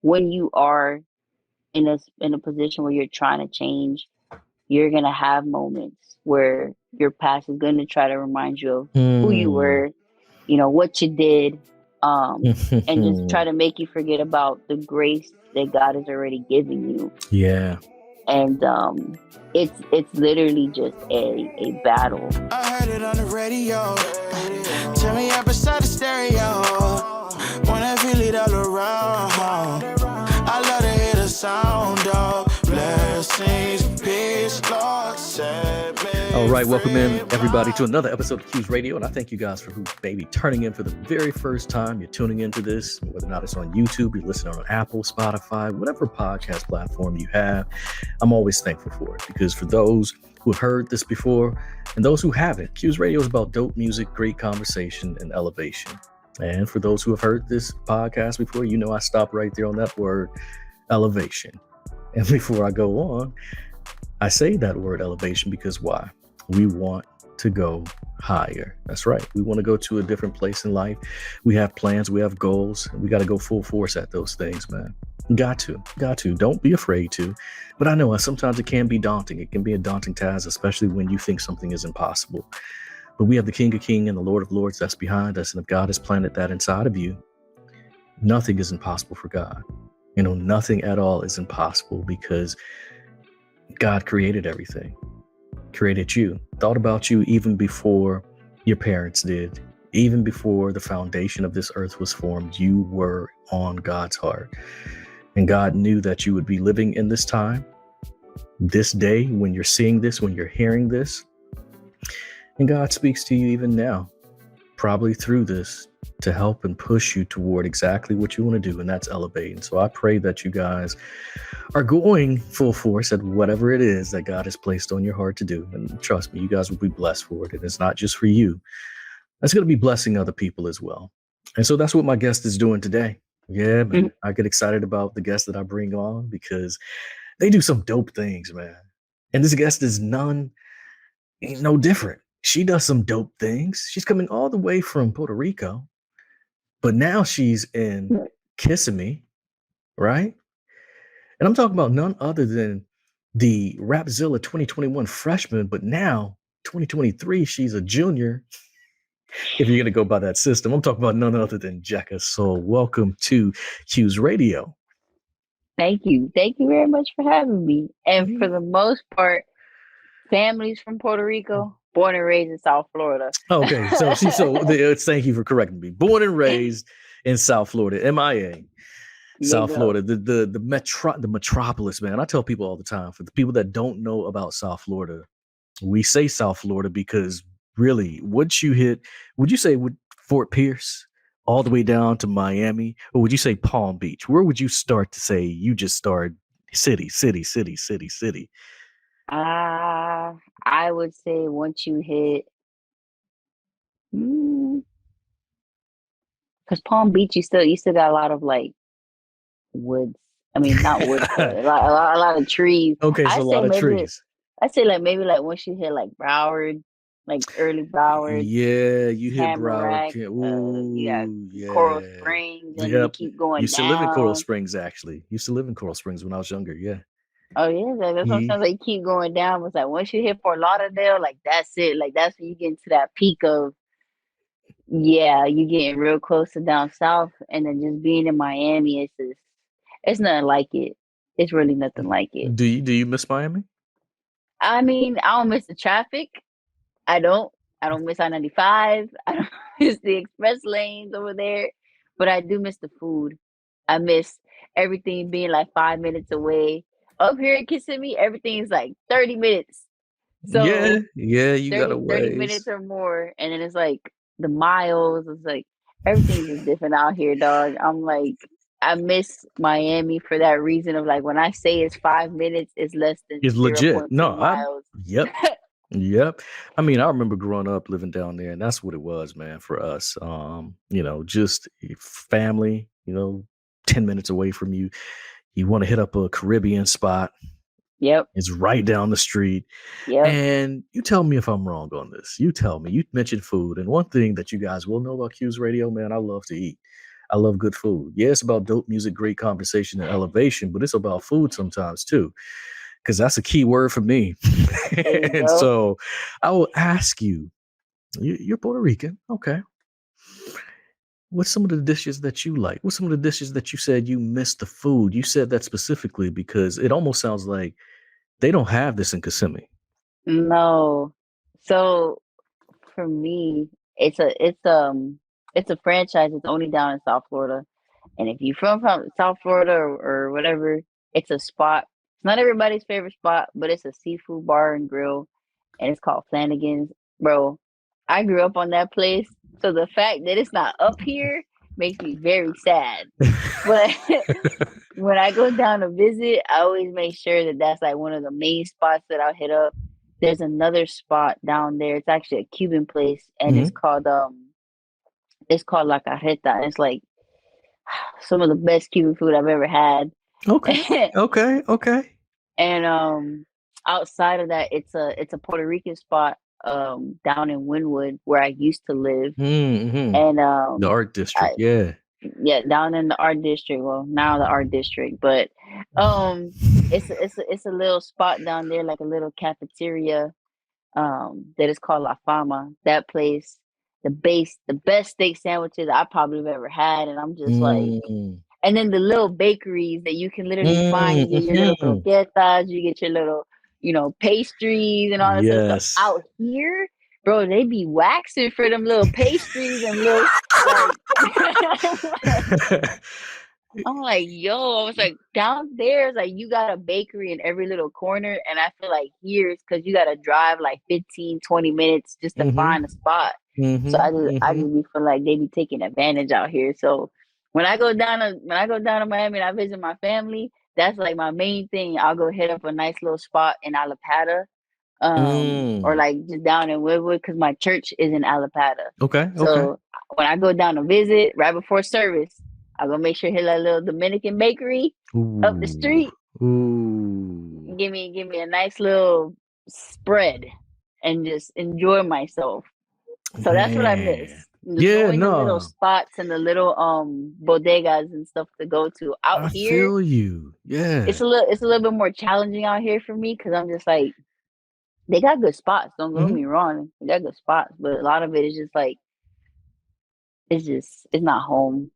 when you are in a position where you're trying to change, you're gonna have moments where your past is gonna try to remind you of who you Mm. were, what you did, and just try to make you forget about the grace that God has already given you. Yeah. And it's literally just a battle. I heard it on the radio. Tell me up beside the stereo. Wanna feel it all around. I love to hear the sound of blessings, peace, Lord, set me All right, welcome in free. everybody to another episode of Q's Radio, and I thank you guys for tuning in for the very first time. You're tuning into this, whether or not it's on YouTube, you're listening on Apple, Spotify, whatever podcast platform you have. I'm always thankful for it, because for those who have heard this before and those who haven't, Q's Radio is about dope music, great conversation, and elevation. And for those who have heard this podcast before, I stop right there on that word, elevation. And before I go on, I say that word elevation because why? We want to go higher. That's right. We want to go to a different place in life. We have plans. We have goals. We got to go full force at those things, man. Got to. Don't be afraid to. But I know sometimes it can be daunting. It can be a daunting task, especially when you think something is impossible. But we have the King of Kings and the Lord of Lords that's behind us. And if God has planted that inside of you, nothing is impossible for God. Nothing at all is impossible because God created everything, created you, thought about you even before your parents did, even before the foundation of this earth was formed. You were on God's heart. And God knew that you would be living in this time, this day, when you're seeing this, when you're hearing this. And God speaks to you even now, probably through this, to help and push you toward exactly what you want to do, and that's elevating. So I pray that you guys are going full force at whatever it is that God has placed on your heart to do. And trust me, you guys will be blessed for it. And it's not just for you. It's going to be blessing other people as well. And so that's what my guest is doing today. Yeah, man. I get excited about the guests that I bring on because they do some dope things, man. And this guest is no different. She does some dope things. She's coming all the way from Puerto Rico, but now she's in Kissimmee, right? And I'm talking about none other than the Rapzilla 2021 freshman, but now 2023, she's a junior. If you're going to go by that system, I'm talking about none other than Jekasole. Welcome to Q's Radio. Thank you. Thank you very much for having me. And for the most part, families from Puerto Rico, born and raised in South Florida. Okay, thank you for correcting me. Born and raised in South Florida, MIA. South Florida, the metropolis, man. I tell people all the time, for the people that don't know about South Florida, we say South Florida because really, would you say Fort Pierce all the way down to Miami, or would you say Palm Beach? Where would you start to say you just started city? I would say once you hit, because Palm Beach, you still got a lot of like woods. I mean, not woods, but a lot of trees. Okay, so a lot of trees. I say maybe once you hit like Broward, like early Broward. Yeah, you hit Tamarack, Broward. Coral Springs, and you keep going. Used to live in Coral Springs, actually. Used to live in Coral Springs when I was younger. Yeah. Oh yeah, that's what I'm saying. Like, keep going down. It's like once you hit Fort Lauderdale, like that's it. Like that's when you get into that peak of, you getting real close to down south, and then just being in Miami, it's nothing like it. It's really nothing like it. Do you miss Miami? I mean, I don't miss the traffic. I don't miss I-95. I don't miss the express lanes over there, but I do miss the food. I miss everything being like 5 minutes away. Up here in Kissimmee, everything is like 30 minutes. So you got a ways. 30 minutes or more, and then it's like the miles. It's like everything's just different out here, dog. I'm like, I miss Miami for that reason of like when I say it's 5 minutes, it's less than. It's legit. No, miles. Yep. I mean, I remember growing up living down there, and that's what it was, man, for us. Just family, 10 minutes away from you. You want to hit up a Caribbean spot. Yep. It's right down the street. Yep. And you tell me if I'm wrong on this. You tell me. You mentioned food. And one thing that you guys will know about Q's Radio, man, I love to eat. I love good food. Yeah, it's about dope music, great conversation, and elevation, but it's about food sometimes too, because that's a key word for me. There you And go. so I will ask you, you're Puerto Rican. Okay. What's some of the dishes that you like? What's some of the dishes that you said you miss the food? You said that specifically because it almost sounds like they don't have this in Kissimmee. No. So for me, it's a franchise. It's only down in South Florida. And if you're from South Florida or whatever, it's a spot. It's not everybody's favorite spot, but it's a seafood bar and grill, and it's called Flanagan's. Bro, I grew up on that place, so the fact that it's not up here makes me very sad. But when I go down to visit, I always make sure that that's like one of the main spots that I'll hit up. There's another spot down there. It's actually a Cuban place, and Mhm. it's called La Carreta. And it's like some of the best Cuban food I've ever had. Okay. Okay. Okay. And outside of that, it's a Puerto Rican spot down in Wynwood where I used to live. Mm-hmm. And The art district. I Yeah. yeah, down in the art district. Well, now the art district, but it's a little spot down there, like a little cafeteria that is called La Fama. That place, the best steak sandwiches I probably have ever had, and I'm just like, Mm. and then the little bakeries that you can literally find, you get your little Mm-hmm. croquetas, you get your little, pastries and all that sort of stuff. Yes. Out here, bro, they be waxing for them little pastries and little like I'm like, yo, I was like, downstairs, like you got a bakery in every little corner. And I feel like here it's because you got to drive like 15, 20 minutes just to Mm-hmm. find a spot. So Mm-hmm. I Mm-hmm. just be feel like they be taking advantage out here. So when I go down to Miami and I visit my family, that's like my main thing. I'll go hit up a nice little spot in Alapata, or Mm. like just down in Woodwood because my church is in Alapata. Okay. Okay. So when I go down to visit right before service, I go make sure hit that little Dominican bakery up the Ooh. street. Ooh. Give me a nice little spread and just enjoy myself. So that's what I miss. Man. Yeah, Knowing the little no. spots and the little bodegas and stuff to go to out I here. feel you. Yeah. It's a little bit more challenging out here for me because I'm just like they got good spots. Don't get Mhm. me wrong, they got good spots, but a lot of it is just like it's not home.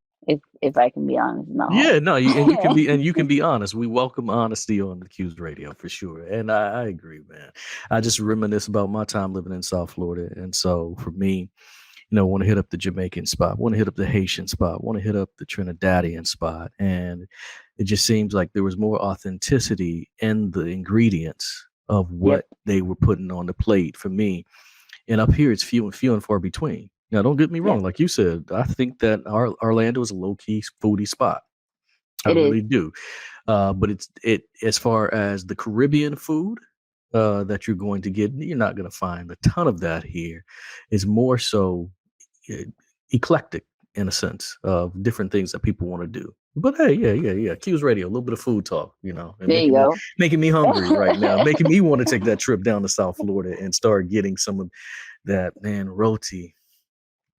If I can be honest, it's not Yeah, home. no, you can be honest. We welcome honesty on the Q's radio for sure. And I agree, man. I just reminisce about my time living in South Florida. And so for me, want to hit up the Jamaican spot, want to hit up the Haitian spot, want to hit up the Trinidadian spot. And it just seems like there was more authenticity in the ingredients of Yep, what they were putting on the plate for me. And up here, it's few and far between. Now, don't get me yep, wrong. Like you said, I think that Orlando is a low key foodie spot. I it is. really do. But it as far as the Caribbean food that you're going to get, you're not going to find a ton of that here. It's more so uh, eclectic in a sense of different things that people want to do. But hey, yeah. Q's Radio, a little bit of food talk, and There you making me hungry right now, go. making me want to take that trip down to South Florida and start getting some of that man roti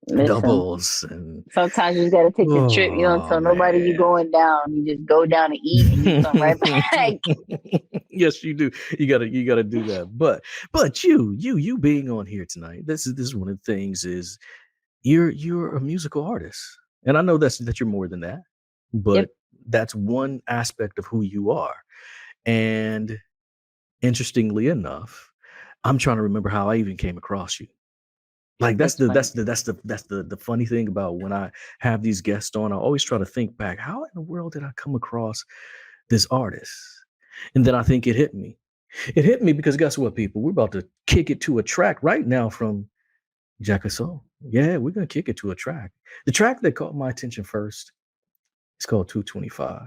Listen, doubles and sometimes you just gotta take the trip. You don't oh tell nobody you man. going down. You just go down to eat and you come right back. Yes, you do. You gotta do that. But you being on here tonight, this is one of the things is you're a musical artist. And I know that you're more than that, Yep, but that's one aspect of who you are. And interestingly enough, I'm trying to remember how I even came across you. Like that's it's the funny. that's the that's the that's the funny thing about when I have these guests on, I always try to think back, how in the world did I come across this artist? And then I think it hit me. It hit me because guess what, people? We're about to kick it to a track right now from Jekasole. Yeah, we're gonna kick it to a track. The track that caught my attention first is called 225.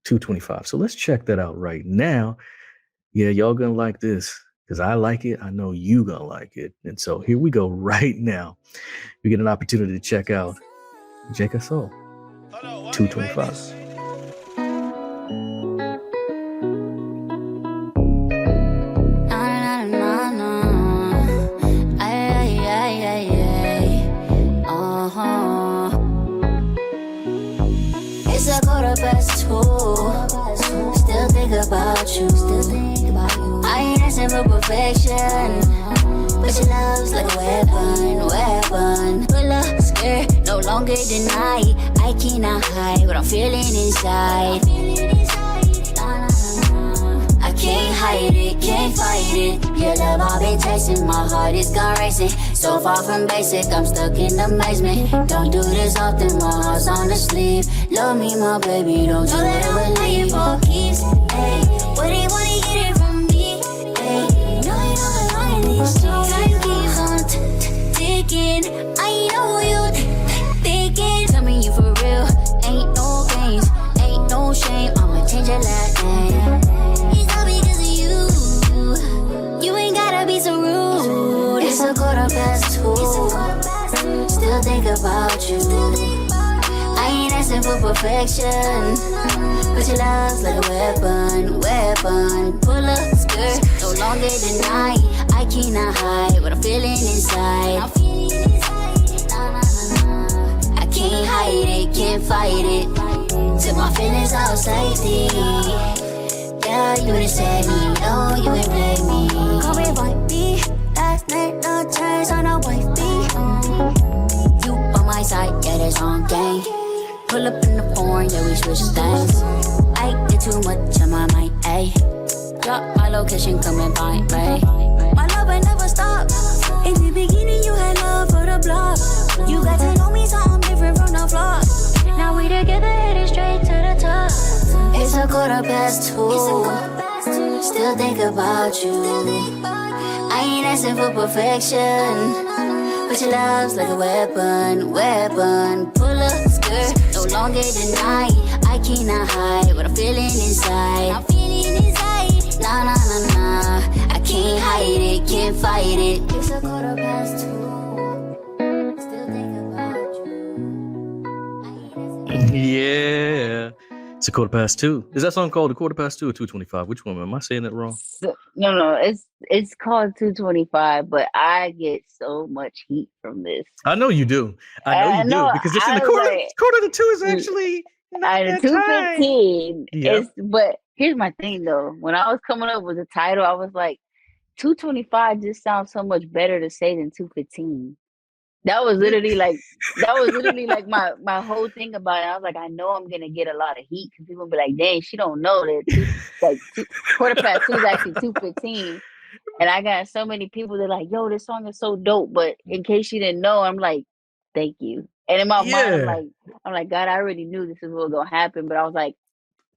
225. So let's check that out right now. Yeah, y'all gonna like this because I like it. I know you gonna like it. And so here we go right now. We get an opportunity to check out Jekasole 225. about you. I ain't asking for perfection, but your love's like a weapon. Pull up skirt, no longer deny. I cannot hide what I'm feeling inside. I can't hide it, can't fight it. Your love I've been chasing, my heart is gone racing. So far from basic, I'm stuck in amazement. Don't do this often, my heart's on the sleeve. Love me, my baby, don't you ever leave. For keeps, hey, what do you wanna get it from me? Hey, no, you don't belong in this. Time keeps on ticking. I know you thinking. Tell me you for real, ain't no games, ain't no shame. I'ma change your last name. It's all because of you. You ain't gotta be so rude. It's a 2:15. Still think about you. I ain't asking for perfection, but your love's like a weapon. Pull up skirt, no longer deny. I cannot hide what I'm feeling inside. I can't hide it, can't fight it. Took my feelings out safety. Yeah, you ain't save me, no, you ain't blame me. Call me wifey, last night no chance on a wifey. You on my side, yeah, that's on gang. Pull up in the porn, yeah, we switch things. I get too much on my mind, ayy. Drop my location, come and find me. My love ain't never stop. In the beginning, you had love for the block. You got to know me, so I'm different from the flock. Now we together, headed straight to the top. It's a 2:15. Still think about you. I ain't asking for perfection, but your love's like a weapon. Pull up skirt, no longer deny. I cannot hide what I'm feeling inside. Nah. I can't hide it, can't fight it. It's a 2:15. Still think about you. Yeah. It's a 2:15. Is that song called a 2:15 or 2:25? Which one? Am I saying that wrong? No, it's called 2:25, but I get so much heat from this. I know you do. I know you do because it's in the quarter to two is actually not that 2:15. Yep. But here's my thing though. When I was coming up with the title, I was like, 2:25 just sounds so much better to say than 2:15. That was literally like my whole thing about it. I was like, I know I'm gonna get a lot of heat because people be like, dang, she don't know that 2:15 is actually 2:15. And I got so many people that are like, yo, this song is so dope. But in case you didn't know, I'm like, thank you. And in my mind, I'm like, God, I already knew this is what was gonna happen. But I was like,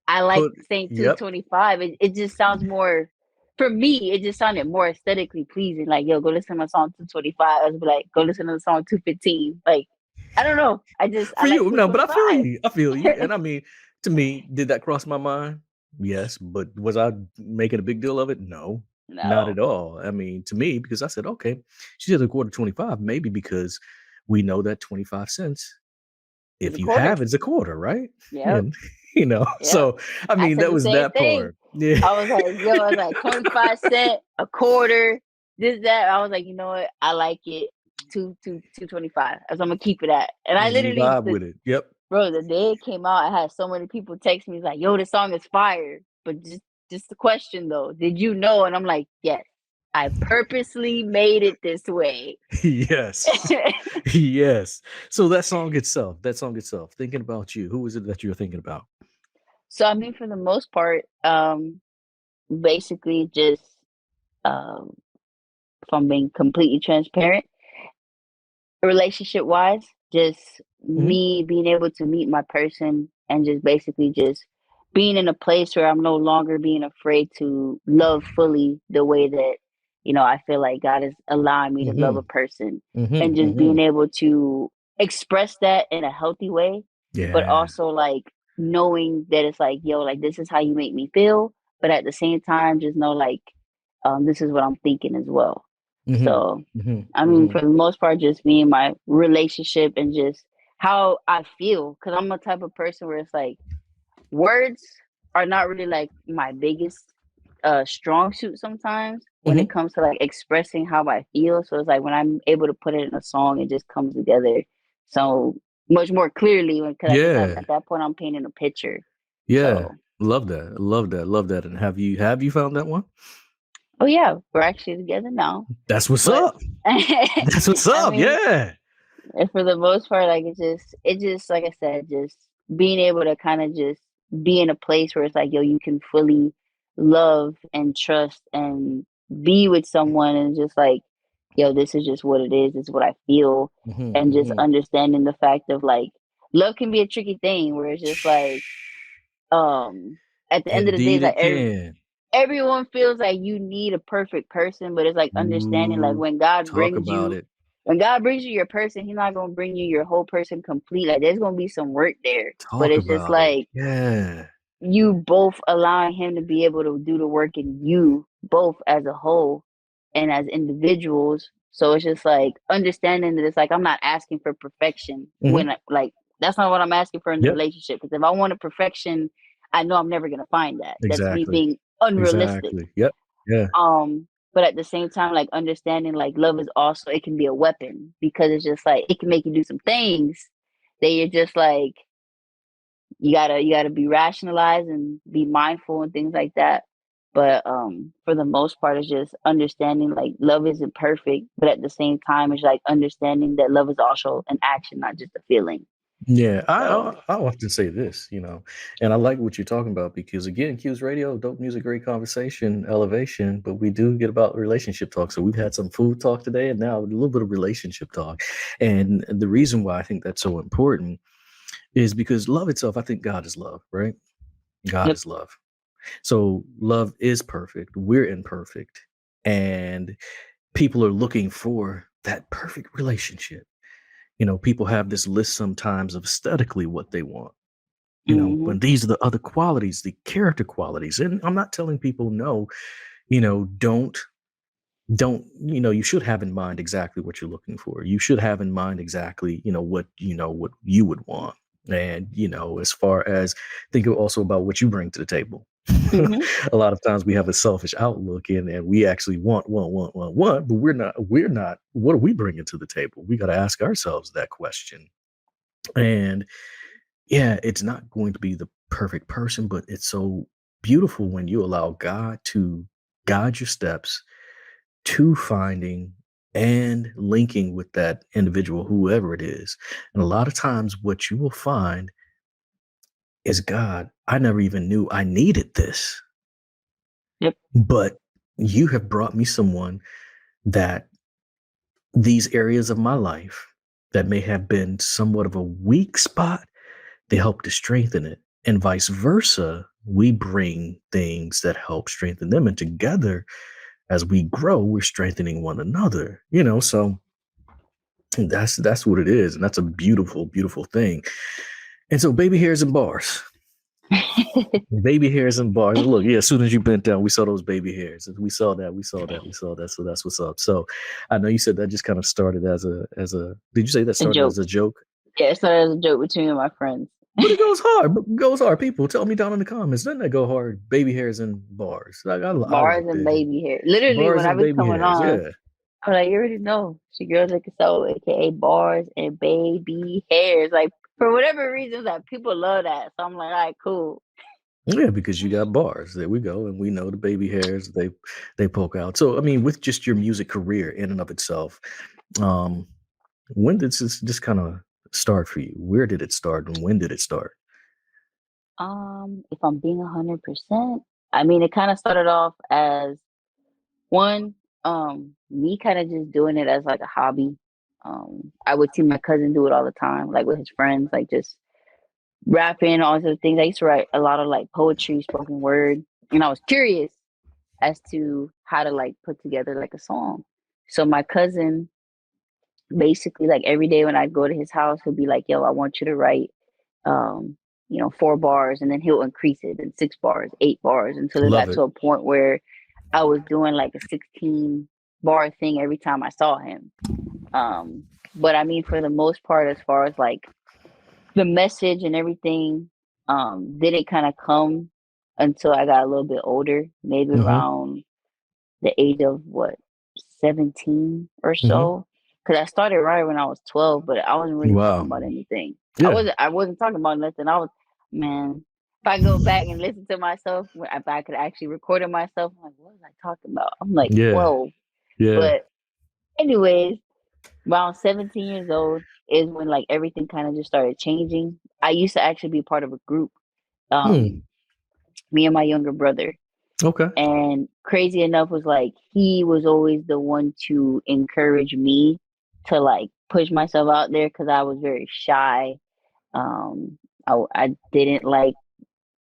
I like saying 2:25. It just sounds more. For me, it just sounded more aesthetically pleasing. Like, yo, go listen to my song 2:25. I was like, go listen to the song 2:15. Like, I don't know. I you, no, but I feel you. And I mean, to me, did that cross my mind? Yes, but was I making a big deal of it? No, not at all. I mean, to me, because I said, okay, she said a 2:25, maybe because we know that 25 cents, if you have, it's a quarter, right? Yeah. So I mean, that was that part. Yeah. I was like, yo, I was like 25 cents, a quarter, this, that. I was like, you know what? I like it. 2:25. As I'm gonna keep it at. And I literally vibe with it. Yep. Bro, the day it came out, I had so many people text me like, yo, this song is fire. But just the question though, did you know? And I'm like, yes. I purposely made it this way. Yes. Yes. So that song itself, thinking about you, who is it that you're thinking about? So, I mean, for the most part, basically just, if I'm being completely transparent, relationship wise, just me being able to meet my person and just basically just being in a place where I'm no longer being afraid to love fully the way that, I feel like God is allowing me to love a person and just being able to express that in a healthy way, but also like knowing that it's like, yo, like this is how you make me feel, but at the same time, just know like, this is what I'm thinking as well. So, I mean, for the most part, just me and my relationship and just how I feel, because I'm a type of person where it's like words are not really like my biggest strong suit sometimes when it comes to like expressing how I feel. So it's like when I'm able to put it in a song, it just comes together so much more clearly because at that point I'm painting a picture. Yeah. So. Love that. Love that. Love that. And have you found that one? Oh yeah, we're actually together now. That's what's But up. That's what's I up. mean, Yeah. and for the most part, like it just like I said, just being able to kind of just be in a place where it's like, yo, you can fully love and trust and be with someone and just like, yo, this is just what it is, this is what I feel. And just Hmm. understanding the fact of like love can be a tricky thing where it's just like um at the end of the day, Indeed, it's like it can. everyone feels like you need a perfect person, but it's like understanding like Ooh, talk about it. when God brings you your person, He's not gonna bring you your whole person complete. Like there's gonna be some work there, but Talk it's just about it. like Yeah. you both allowing Him to be able to do the work in you both as a whole and as individuals. So it's just like understanding that it's like I'm not asking for perfection Hmm. when like that's not what I'm asking for in the Yep. relationship. Because if I wanted perfection, I know I'm never gonna find that. That's me Exactly. being unrealistic. Exactly. Yep. Yeah. But at the same time, like understanding like love is also it can be a weapon because it's just like it can make you do some things that you're just like you gotta be rationalized and be mindful and things like that. But for the most part it's just understanding like love isn't perfect, but at the same time it's like understanding that love is also an action, not just a feeling. Yeah, So I often say this, and I like what you're talking about because again, Q's Radio, dope music, great conversation, elevation, but we do get about relationship talk. So we've had some food talk today, and now a little bit of relationship talk. And the reason why I think that's so important is because love itself, I think God is love, right? God yep. is love. So love is perfect. We're imperfect, and people are looking for that perfect relationship. People have this list sometimes of aesthetically what they want, Hmm. but these are the other qualities, the character qualities. And I'm not telling people no, don't, you should have in mind exactly what you're looking for. You should have in mind exactly, what you would want. And, as far as think also about what you bring to the table. Hmm. A lot of times we have a selfish outlook and we actually want, but we're not, what are we bringing to the table? We got to ask ourselves that question. And yeah, it's not going to be the perfect person, but it's so beautiful when you allow God to guide your steps to finding and linking with that individual, whoever it is. And a lot of times, what you will find is God, I never even knew I needed this, Yep. but you have brought me someone that these areas of my life that may have been somewhat of a weak spot, they help to strengthen it. And vice versa, we bring things that help strengthen them. And together, as we grow, we're strengthening one another, so that's what it is. And that's a beautiful, beautiful thing. And so baby hairs and bars. Baby hairs and bars. Look, yeah, as soon as you bent down, we saw those baby hairs. We saw that, we saw that, we saw that. So that's what's up. So I know you said that just kind of started as a did you say that A started joke. as a joke? Yeah, it started as a joke between me and my friends. But it goes hard. But it goes hard. People tell me down in the comments. Doesn't that go hard? Baby hairs and bars. Like I Bars like and that. baby hair. Literally, Bars when I and be baby coming hairs. on, Yeah. I'm like, you already know. She girls like so, aka bars and baby hairs. Like for whatever reasons, that people love that. So I'm like, all right, cool. Yeah, because you got bars. There we go. And we know the baby hairs, they poke out. So I mean, with just your music career in and of itself, um, when did this just kind of start for you? Where did it start and when did it start? If I'm being 100%, I mean, it kind of started off as one, me kind of just doing it as like a hobby. I would see my cousin do it all the time, like with his friends, like just rapping, all sorts of things. I used to write a lot of like poetry, spoken word, and I was curious as to how to like put together like a song. So my cousin basically like every day when I go to his house, he'll be like, "Yo, I want you to write, um, 4 bars," and then he'll increase it and 6 bars, 8 bars until it Love got it. to a point where I was doing like a 16 bar thing every time I saw him. But I mean, for the most part, as far as like the message and everything, didn't kind of come until I got a little bit older, maybe Hmm. around the age of what 17 or Hmm. so. Because I started right when I was 12, but I wasn't really talking Wow. about anything. I Yeah. wasn't. I wasn't talking about nothing. I was, man. if I go back and listen to myself, if I could actually record myself, I'm like, what was I talking about? I'm like, Yeah. whoa. Yeah. But anyways, around 17 years old is when like everything kind of just started changing. I used to actually be part of a group, Hmm. me and my younger brother. Okay. And crazy enough was like he was always the one to encourage me to like push myself out there because I was very shy. I didn't like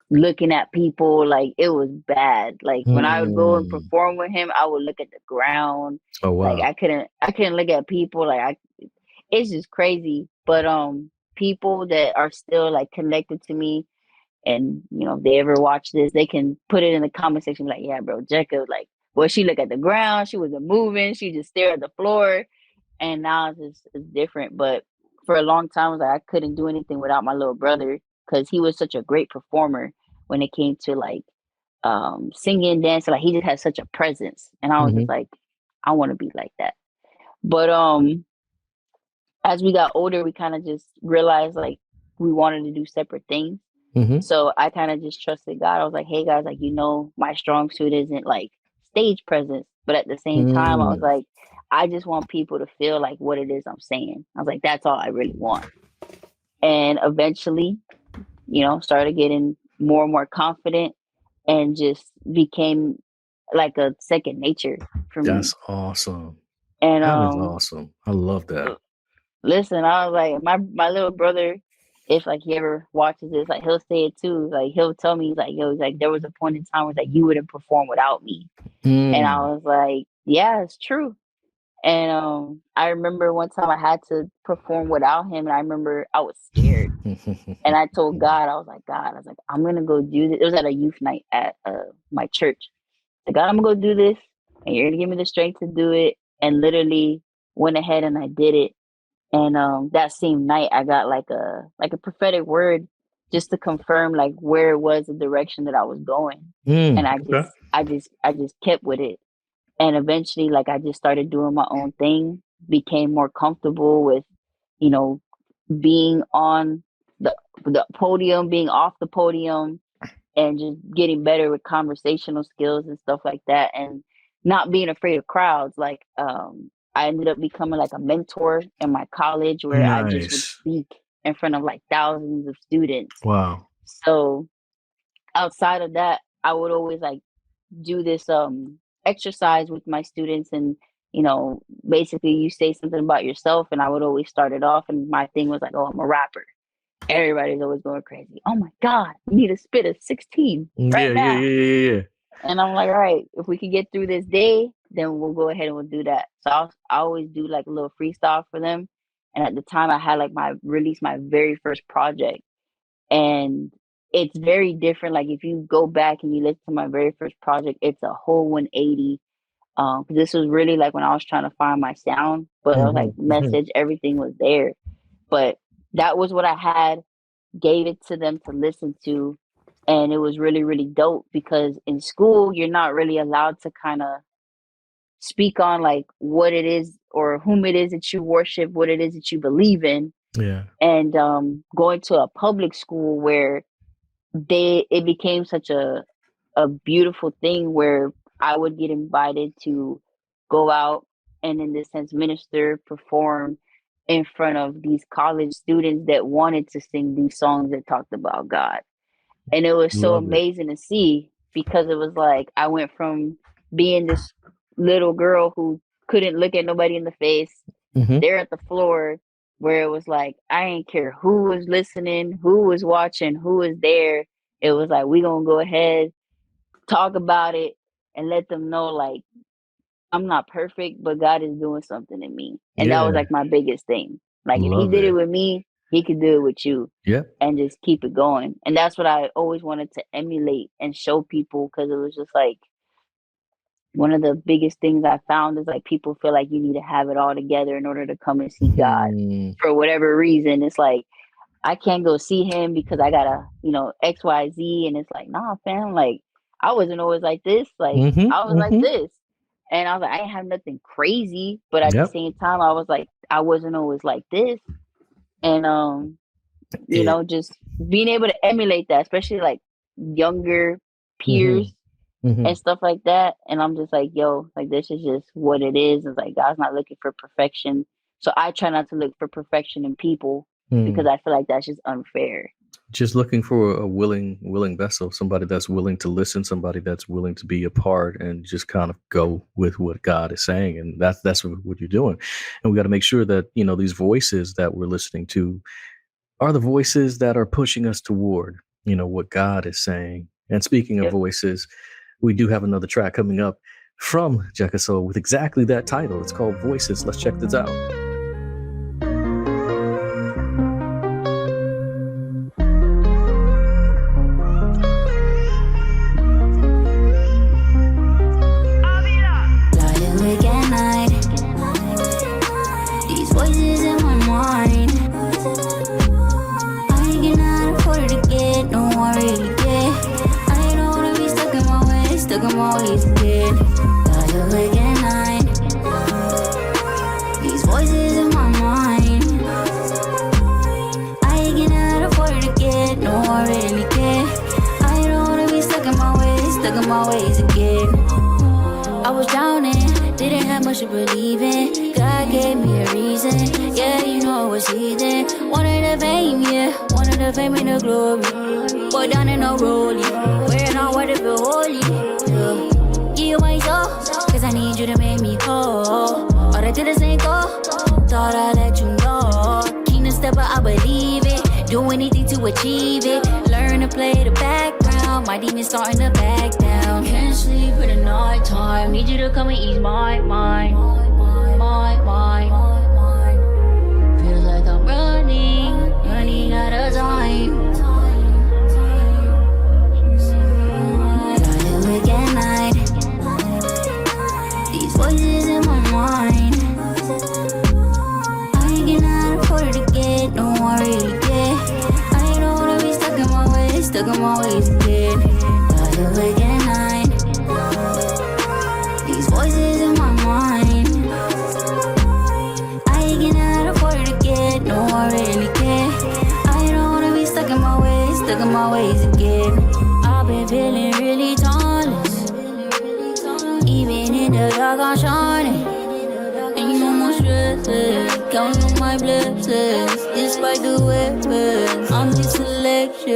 looking at people, like it was bad. Like when I would go and Hmm. perform with him, I would look at the ground. Oh Like wow. I couldn't look at people. It's just crazy. But people that are still like connected to me, and if they ever watch this, they can put it in the comment section like, yeah, bro, Jekka, like, well, she look at the ground, she wasn't moving, she just stared at the floor. And now it's different. But for a long time, I was like, I couldn't do anything without my little brother because he was such a great performer when it came to like singing, dancing. Like he just had such a presence, and I was just Hmm. like, I want to be like that. But as we got older, we kind of just realized like we wanted to do separate things. Hmm. So I kind of just trusted God. I was like, hey guys, like, my strong suit isn't like stage presence. But at the same time, I was Mm. like, I just want people to feel like what it is I'm saying. I was like, that's all I really want. And eventually, started getting more and more confident and just became like a second nature for me. That's awesome. And That is awesome. I love that. listen, I was like, my little brother, if like he ever watches this, like he'll say it too. Like he'll tell me, he's like, yo, he's like, there was a point in time where like you wouldn't perform without me. And I Mm. was like, yeah, it's true. And I remember one time I had to perform without him, and I remember I was scared. And I told God, I was like, God, I was like, I'm gonna go do this. It was at a youth night at my church. Like, God, I'm gonna go do this, and you're gonna give me the strength to do it. And literally went ahead and I did it. And that same night, I got like a prophetic word just to confirm like where it was, the direction that I was going. And Mm. I Okay. just, I just, I just kept with it. And eventually, like I just started doing my own thing, became more comfortable with, you know, being on the podium, being off the podium, and just getting better with conversational skills and stuff like that, and not being afraid of crowds. Like I ended up becoming like a mentor in my college where I just would Nice. speak in front of like thousands of students. Wow. So outside of that, I would always like do this exercise with my students, and basically you say something about yourself, and I would always start it off, and my thing was like, oh, I'm a rapper. Everybody's always going crazy. Oh my God, you need to spit a 16 Yeah, right yeah, yeah, now. yeah, yeah. And I'm like, all right, if we can get through this day, then we'll go ahead and we'll do that. So I always do like a little freestyle for them. And at the time I had like my very first project. And it's very different. Like if you go back and you listen to my very first project, it's a whole 180. 'Cause this was really like when I was trying to find my sound, but I was like Mm-hmm. Hmm. message, everything was there. But that was what I had, gave it to them to listen to. And it was really, really dope because in school, you're not really allowed to kind of speak on like what it is or whom it is that you worship, what it is that you believe in. Yeah. And going to a public school where it became such a beautiful thing where I would get invited to go out and in this sense minister, perform in front of these college students that wanted to sing these songs that talked about God. And it was so Love it. amazing to see because it was like I went from being this little girl who couldn't look at nobody in the face, Mm-hmm. stare at the floor, where it was like I didn't care who was listening, who was watching, who was there. It was like we gonna go ahead, talk about it, and let them know like I'm not perfect, but God is doing something in me. And that was Yeah. like my biggest thing. Like if he Love did it it. with me, he could do it with you, Yeah. and just keep it going. And that's what I always wanted to emulate and show people because it was just like one of the biggest things I found is like people feel like you need to have it all together in order to come and see God. Hmm. For whatever reason, it's like I can't go see him because I gotta, XYZ. And it's like, nah, fam, like I wasn't always like this. Like Mm-hmm. I was like Mm-hmm. this. And I was like, I didn't have nothing crazy, but at the Yep. same time, I was like, I wasn't always like this. And It. just being able to emulate that, especially like younger Mm-hmm. peers Mm-hmm. and stuff like that. And I'm just like, yo, like this is just what it is. It's like God's not looking for perfection. So I try not to look for perfection in people because Mm. I feel like that's just unfair. Just looking for a willing vessel, somebody that's willing to listen, somebody that's willing to be a part and just kind of go with what God is saying. And that's what you're doing. And we got to make sure that, these voices that we're listening to are the voices that are pushing us toward, what God is saying. And speaking of Yep. voices, we do have another track coming up from Jekasole with exactly that title. It's called Voices. Let's check this out. much to believe in. God gave me a reason. Yeah, you know I was heathen. Wanted the fame, yeah. Wanted the fame and the glory. Boy down in a rollie. Wearing all white to feel holy. Yeah. Give you my soul, cause I need you to make me whole. All I did is ain't go. Thought I'd let you know. Keen stepper, I believe it. Do anything to achieve it. Learn to play the background. My demons starting to back down. Can't sleep in the night time. Need you to come and ease my mind. My mind. Feels like I'm running out of time. Lying awake at night. These voices in my mind. I cannot afford to get no more really get. I don't wanna be stuck in my ways again. Lying awake at night. These voices in my mind. I cannot afford to get no more really get. I don't wanna be stuck in my ways again. I've been feeling really tallest. Even in the dark I'm shining. Ain't no more stresses. Counting my blessings. Despite the weapons, I'm the selection.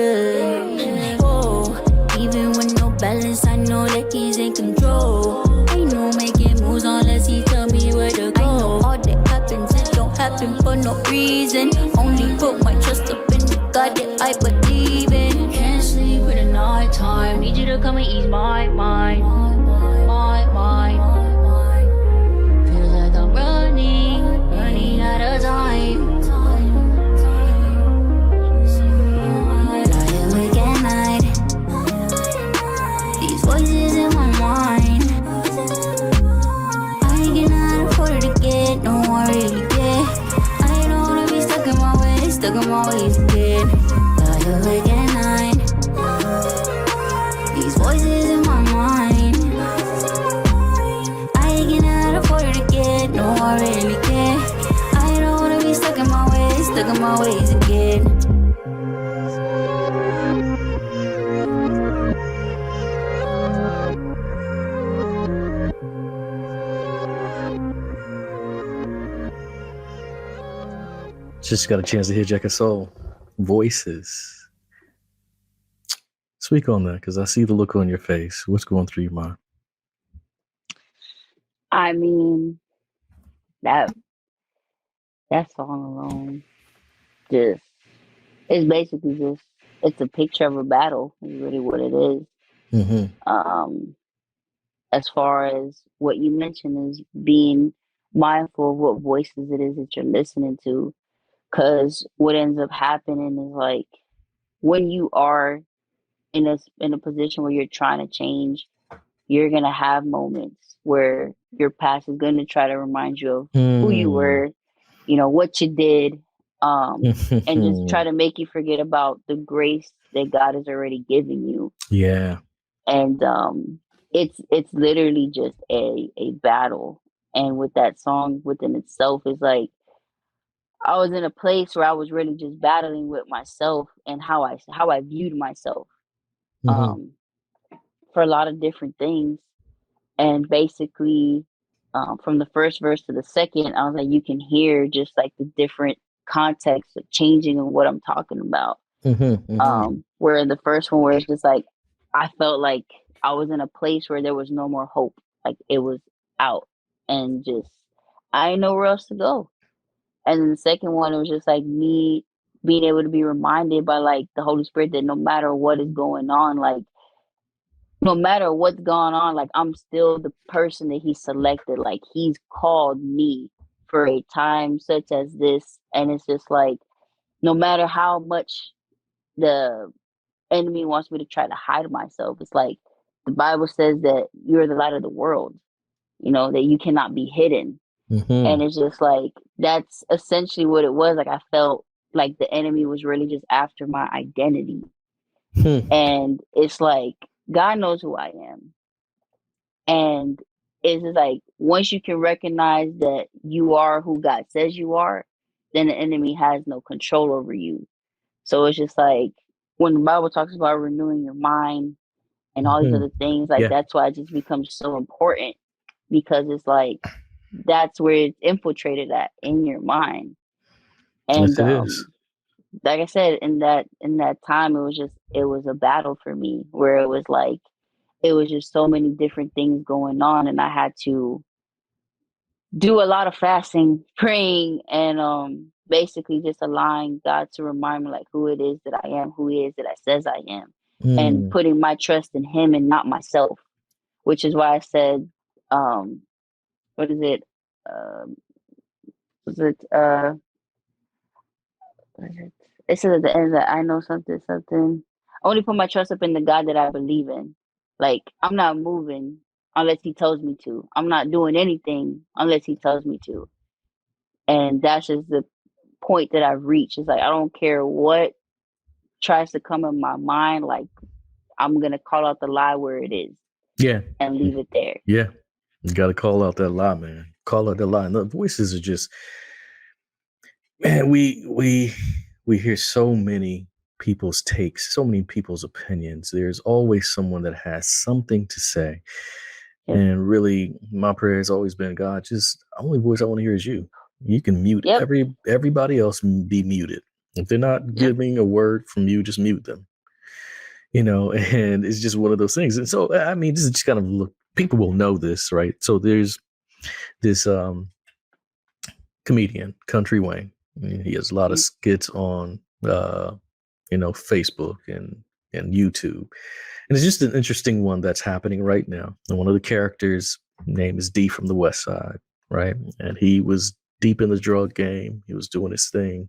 Oh, even with no balance, I know that he's in control. Ain't no making moves unless he tell me where to go. I know all that happens, it don't happen for no reason. Only put my trust up in the God that I believe in. Can't sleep in the night time. Need you to come and ease my mind. My mind. Feels like I'm running out of time. Lying awake at night. These voices in my mind. I cannot afford to get no more really get. I don't wanna be stuck in my ways again. Lying awake at night. These voices in my mind. I cannot afford to get no more really get. I don't wanna be stuck in my ways again. Just got a chance to hear Jekasole. Voices. Speak on that, because I see the look on your face. What's going through your mind? I mean, that song alone just it's basically just it's a picture of a battle is really what it is. Mm-hmm. As far as what you mentioned is being mindful of what voices it is that you're listening to, because what ends up happening is like when you are in a position where you're trying to change, you're gonna have moments where your past is gonna try to remind you of who you were, what you did, and just try to make you forget about the grace that God has already given you. Yeah. And it's literally just a battle. And with that song within itself is like I was in a place where I was really just battling with myself and how I viewed myself. um, for a lot of different things. And basically, from the first verse to the second, I was like, you can hear just like the different context of changing of what I'm talking about. Where the first one, where it's just like, I felt like I was in a place where there was no more hope. Like it was out and just, I ain't nowhere else to go. And then the second one, it was just like me being able to be reminded by like the Holy Spirit that no matter what is going on, like no matter what's going on, like I'm still the person that he selected. Like he's called me for a time such as this. And it's just like, no matter how much the enemy wants me to try to hide myself, it's like the Bible says that you're the light of the world, you know, that you cannot be hidden. And it's just like, that's essentially what it was. Like I felt like the enemy was really just after my identity. And it's like, God knows who I am. And it's just like, once you can recognize that you are who God says you are, then the enemy has no control over you. So it's just like, when the Bible talks about renewing your mind and all these other things, like that's why it just becomes so important, because it's like, that's where it's infiltrated at, in your mind. And Yes, it is. like I said, in that time, it was a battle for me, where it was like, it was just so many different things going on, and I had to do a lot of fasting, praying, and basically just allowing God to remind me like who it is that I am, who He is that I says I am, and putting my trust in Him and not myself. Which is why I said, what is it? Was it it says at the end that I know something. I only put my trust up in the God that I believe in. Like I'm not moving unless He tells me to. I'm not doing anything unless He tells me to. And that's just the point that I've reached. It's like I don't care what tries to come in my mind. Like I'm gonna call out the lie where it is. Yeah. And leave it there. Yeah. You got to call out that lie, man. Call out that lie. And the voices are just, man, we hear so many people's takes, so many people's opinions. There's always someone that has something to say. Yep. And really, my prayer has always been, God, just the only voice I want to hear is you. You can mute everybody else and be muted. If they're not giving a word from you, just mute them. You know, and it's just one of those things. And so, I mean, this is just kind of look, people will know this, right? So there's this comedian, Country Wayne. He has a lot of skits on, Facebook and YouTube. And it's just an interesting one that's happening right now. And one of the characters' name is D from the West Side, right? And he was deep in the drug game. He was doing his thing,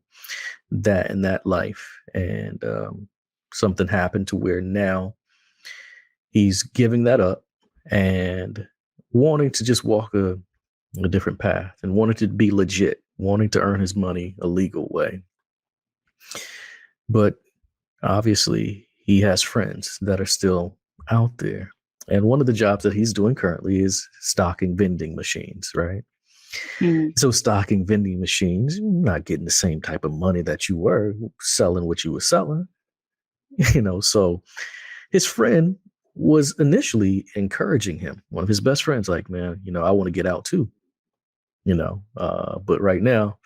that in that life. And something happened to where now he's giving that up and wanting to just walk a different path and wanting to be legit, wanting to earn his money a legal way. But obviously he has friends that are still out there. And one of the jobs that he's doing currently is stocking vending machines, right? So stocking vending machines, you're not getting the same type of money that you were selling what you were selling. So his friend was initially encouraging him. One of his best friends, like, man, I want to get out too, but right now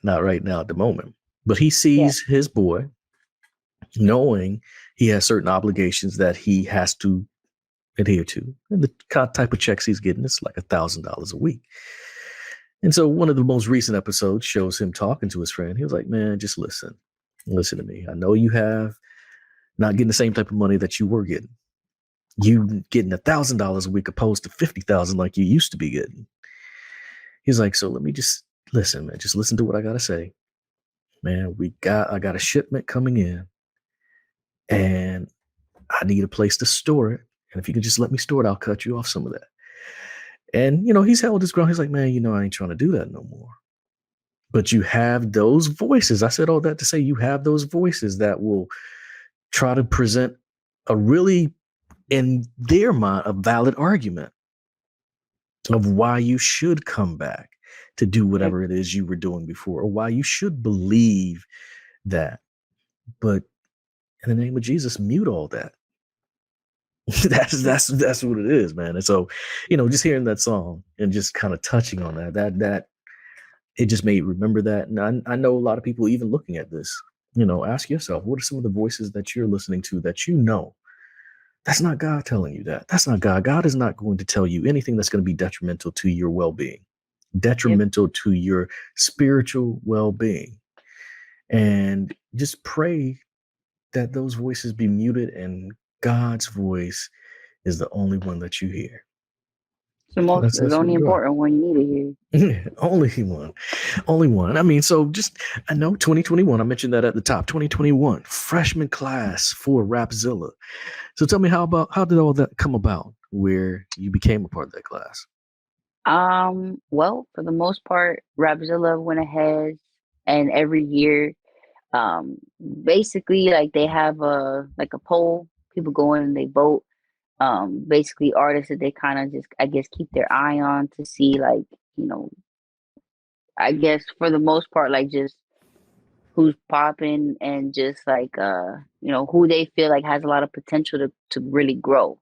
not right now at the moment. But he sees his boy, knowing he has certain obligations that he has to adhere to. And the type of checks he's getting is like $1,000 a week. And so one of the most recent episodes shows him talking to his friend. He was like, man, just listen to me. I know you have not getting the same type of money that you were getting. You getting $1,000 a week opposed to $50,000 like you used to be getting. He's like, so let me just listen, man. Just listen to what I gotta say. Man, I got a shipment coming in and I need a place to store it. And if you can just let me store it, I'll cut you off some of that. And, he's held his ground. He's like, man, I ain't trying to do that no more. But you have those voices. I said all that to say you have those voices that will try to present a really, in their mind, a valid argument of why you should come back to do whatever it is you were doing before, or why you should believe that. But in the name of Jesus, mute all that. That's what it is, man. And so, just hearing that song and just kind of touching on that it just made me remember that. And I know a lot of people even looking at this, ask yourself, what are some of the voices that you're listening to that that's not God telling you that. That's not God. God is not going to tell you anything that's going to be detrimental to your well-being, detrimental to your spiritual well-being. And just pray that those voices be muted and God's voice is the only one that you hear. It's the only important one you need to hear. Only one. I mean, so I know 2021, I mentioned that at the top, 2021, freshman class for Rapzilla. So tell me, how did all that come about where you became a part of that class? Well, for the most part, Rapzilla went ahead and every year, basically like they have a poll, people go in and they vote. Basically artists that they kind of just, I guess, keep their eye on to see like, I guess for the most part, like just who's popping and just like, who they feel like has a lot of potential to really grow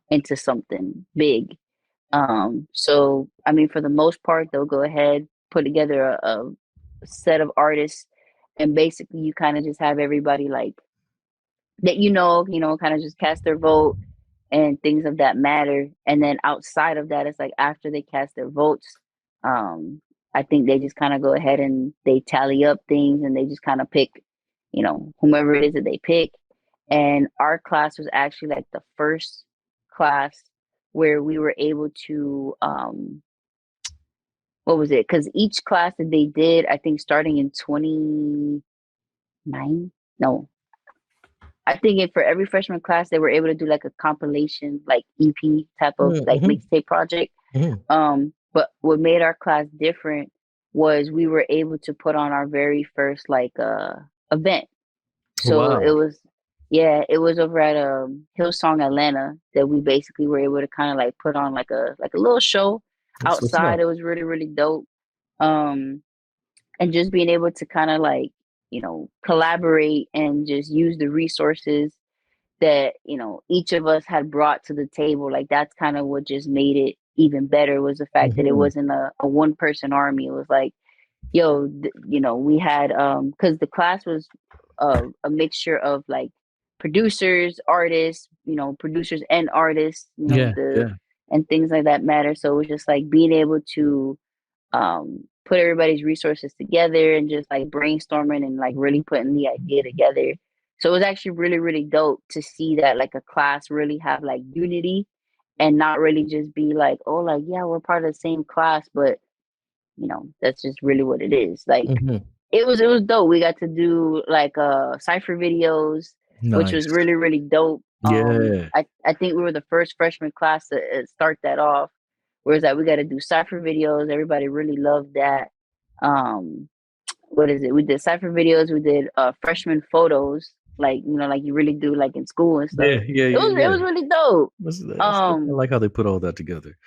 into something big. So I mean, for the most part, they'll go ahead, put together a set of artists, and basically you kind of just have everybody like that, kind of just cast their vote and things of that matter. And then outside of that, it's like after they cast their votes, I think they just kind of go ahead and they tally up things and they just kind of pick, whomever it is that they pick. And our class was actually like the first class where we were able to, what was it? Because each class that they did, I think starting in 29, no, I think for every freshman class, they were able to do like a compilation, like EP type of like mixtape project. But what made our class different was we were able to put on our very first like event. So Wow. it was over at Hillsong Atlanta that we basically were able to kind of like put on like a little show outside. It was really, really dope. And just being able to kind of like, collaborate and just use the resources that, each of us had brought to the table. Like that's kind of what just made it even better, was the fact that it wasn't a one person army. It was like, we had, cause the class was a mixture of like producers, artists, producers and artists, and things like that matter. So it was just like being able to put everybody's resources together and just like brainstorming and like really putting the idea together. So it was actually really, really dope to see that like a class really have like unity and not really just be like, oh, like, yeah, we're part of the same class, but that's just really what it is. Like it was dope. We got to do like cypher videos, which was really, really dope. Yeah. I think we were the first freshman class to start that off. Whereas like we got to do cypher videos. Everybody really loved that. What is it? We did cypher videos. We did freshman photos, like like you really do like in school and stuff. It was really dope. I like how they put all that together.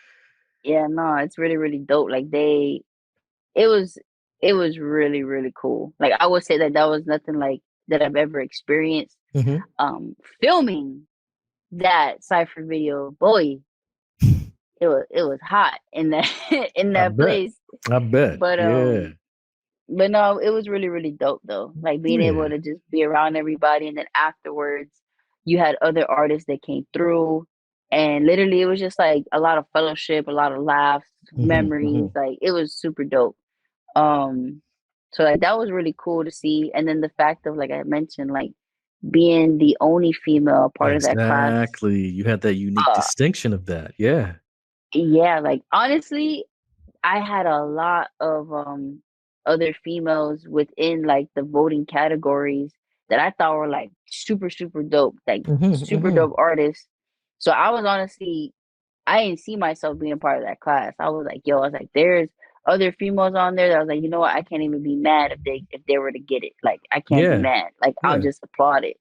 Yeah, no, it's really, really dope. Like it was really, really cool. Like I would say that was nothing like that I've ever experienced. Filming that cypher video, boy, it was hot in that in that place. I bet. But but no, it was really, really dope though. Like being able to just be around everybody, and then afterwards you had other artists that came through, and literally it was just like a lot of fellowship, a lot of laughs, memories. Like it was super dope. So like that was really cool to see. And then the fact of, like I mentioned, like being the only female part of that class. Exactly. You had that unique distinction of that. Yeah. Yeah, like honestly, I had a lot of other females within like the voting categories that I thought were like super, super dope, like super dope artists. So I was honestly, I didn't see myself being a part of that class. I was like, there's other females on there that I was like, you know what, I can't even be mad if they were to get it. Like I can't be mad. Like I'll just applaud it.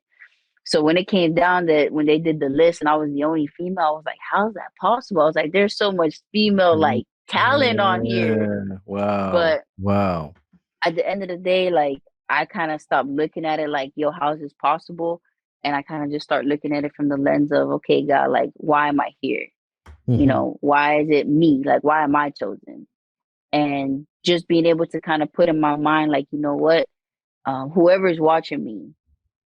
So when it came down that when they did the list and I was the only female, I was like, how's that possible? I was like, there's so much female like talent on here. Wow. But wow. At the end of the day, like I kind of stopped looking at it like, yo, how is this possible? and I kind of just start looking at it from the lens of, okay, God, like, why am I here? Why is it me? Like, why am I chosen? And just being able to kind of put in my mind, like, you know what, whoever's watching me,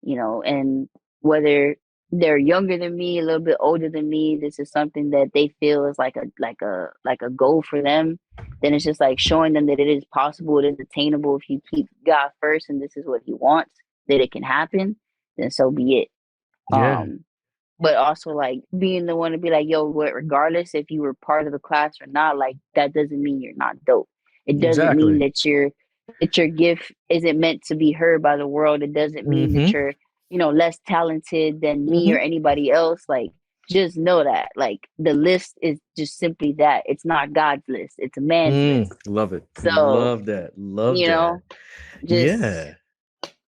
and whether they're younger than me, a little bit older than me, this is something that they feel is like a goal for them. Then it's just like showing them that it is possible, it is attainable if you keep God first, and this is what He wants, that it can happen. Then so be it. Yeah. But also like being the one to be like, yo, what, regardless if you were part of the class or not, like that doesn't mean you're not dope. It doesn't mean Exactly. that your gift isn't meant to be heard by the world. It doesn't mean that you're, less talented than me or anybody else. Like, just know that, like, the list is just simply that. It's not God's list. It's a man's list. Love it. So, Love that. Love that.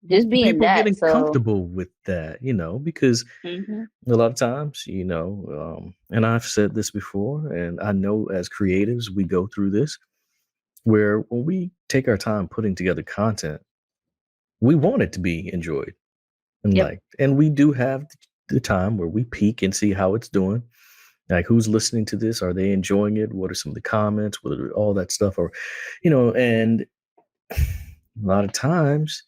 Just being people that. getting So comfortable with that, because a lot of times, and I've said this before, and I know as creatives, we go through this where when we take our time putting together content, we want it to be enjoyed and liked. And we do have the time where we peek and see how it's doing. Like, who's listening to this? Are they enjoying it? What are some of the comments? What are all that stuff? Or, and a lot of times,